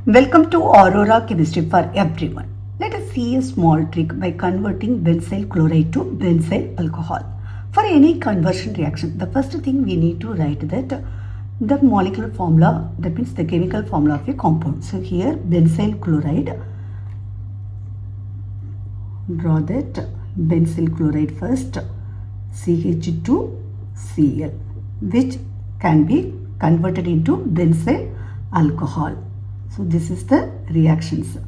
Welcome to Aurora Chemistry for everyone. Let us see a small trick by converting benzyl chloride to benzyl alcohol. For any conversion reaction, the first thing we need to write that the molecular formula, that means the chemical formula of a compound. So here benzyl chloride, draw that benzyl chloride first, CH2Cl, which can be converted into benzyl alcohol. So this is the reactions.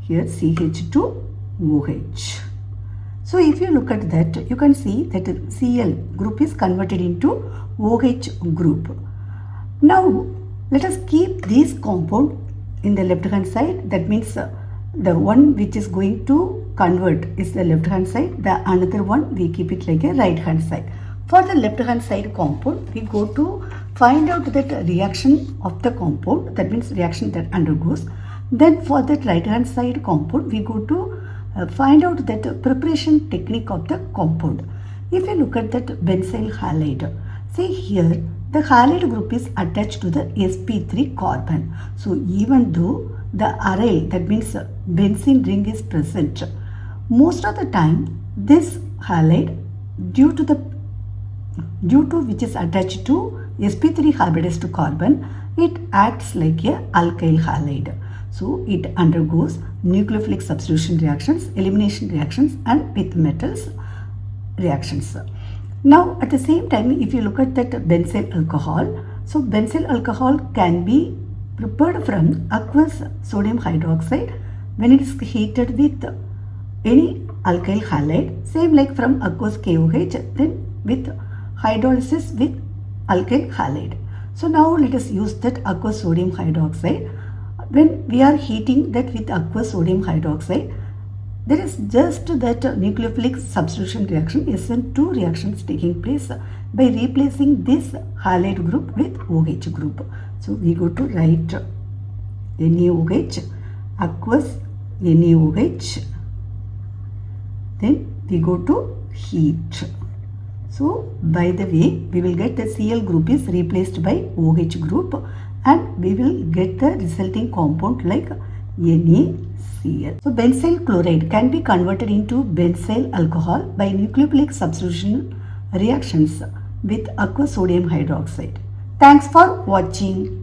Here CH2OH. So if you look at that, you can see that Cl group is converted into OH group. Now let us keep this compound in the left hand side. That means the one which is going to convert is the left hand side. The another one we keep it like a right hand side. For the left hand side compound, we go to find out that reaction of the compound, that means reaction that undergoes. Then for that right hand side compound, we go to find out that preparation technique of the compound. If you look at that benzyl halide, see here the halide group is attached to the sp3 carbon. So even though the aryl, that means benzene ring is present, most of the time this halide due to which is attached to sp3 hybridized carbon, it acts like a alkyl halide. So it undergoes nucleophilic substitution reactions, elimination reactions and with metals reactions. Now at the same time, if you look at that benzyl alcohol, so benzyl alcohol can be prepared from aqueous sodium hydroxide when it is heated with any alkyl halide, same like from aqueous KOH, then with hydrolysis with alkyl halide. So now let us use that aqueous sodium hydroxide. When we are heating that with aqueous sodium hydroxide, there is just that nucleophilic substitution reaction, SN2 reactions taking place by replacing this halide group with OH group. So we go to write NaOH, aqueous NaOH, then we go to heat. So by the way, we will get the Cl group is replaced by OH group and we will get the resulting compound like NaCl. So benzyl chloride can be converted into benzyl alcohol by nucleophilic substitution reactions with aqueous sodium hydroxide. Thanks for watching.